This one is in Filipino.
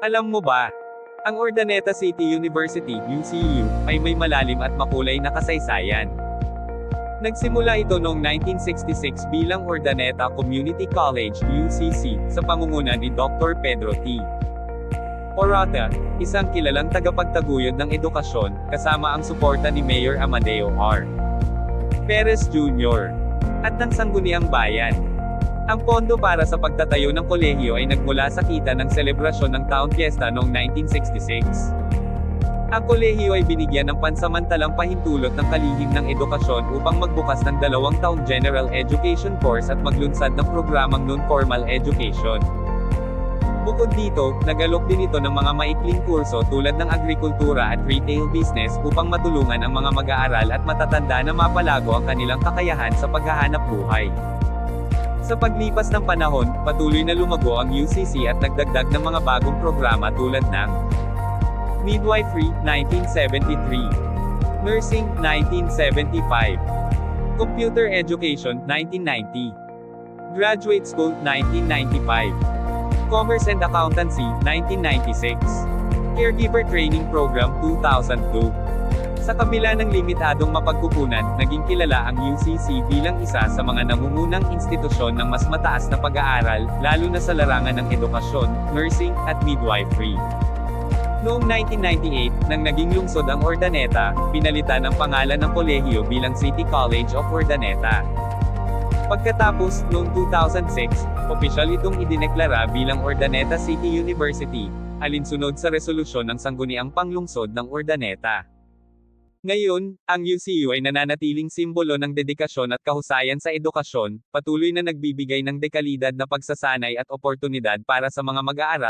Alam mo ba? Ang Urdaneta City University, UCU, ay may malalim at makulay na kasaysayan. Nagsimula ito noong 1966 bilang Urdaneta Community College, UCC, sa pangunguna ni Dr. Pedro T. Orata, isang kilalang tagapagtaguyod ng edukasyon, kasama ang suporta ni Mayor Amadeo R. Perez Jr. at ng Sangguniang Bayan. Ang pondo para sa pagtatayo ng kolehiyo ay nagmula sa kita ng selebrasyon ng Town Fiesta noong 1966. Ang kolehiyo ay binigyan ng pansamantalang pahintulot ng kalihim ng edukasyon upang magbukas ng 2 taong General Education course at maglunsad ng programang Non-Formal Education. Bukod dito, nagalok din ito ng mga maikling kurso tulad ng agrikultura at retail business upang matulungan ang mga mag-aaral at matatanda na mapalago ang kanilang kakayahan sa paghahanap buhay. Sa paglipas ng panahon, patuloy na lumago ang UCC at nagdagdag ng mga bagong programa tulad ng Midwifery, 1973, Nursing, 1975, Computer Education, 1990, Graduate School, 1995, Commerce and Accountancy, 1996, Caregiver Training Program, 2002. Sa kabila ng limitadong mapagkukunan, naging kilala ang UCC bilang isa sa mga nangungunang institusyon ng mas mataas na pag-aaral, lalo na sa larangan ng edukasyon, nursing, at midwifery. Noong 1998, nang naging lungsod ang Urdaneta, pinalitan ang pangalan ng kolehiyo bilang City College of Urdaneta. Pagkatapos, noong 2006, opisyal itong idineklara bilang Urdaneta City University, alinsunod sa resolusyon ng Sangguniang Panglungsod ng Urdaneta. Ngayon, ang UCU ay nananatiling simbolo ng dedikasyon at kahusayan sa edukasyon, patuloy na nagbibigay ng dekalidad na pagsasanay at oportunidad para sa mga mag-aaral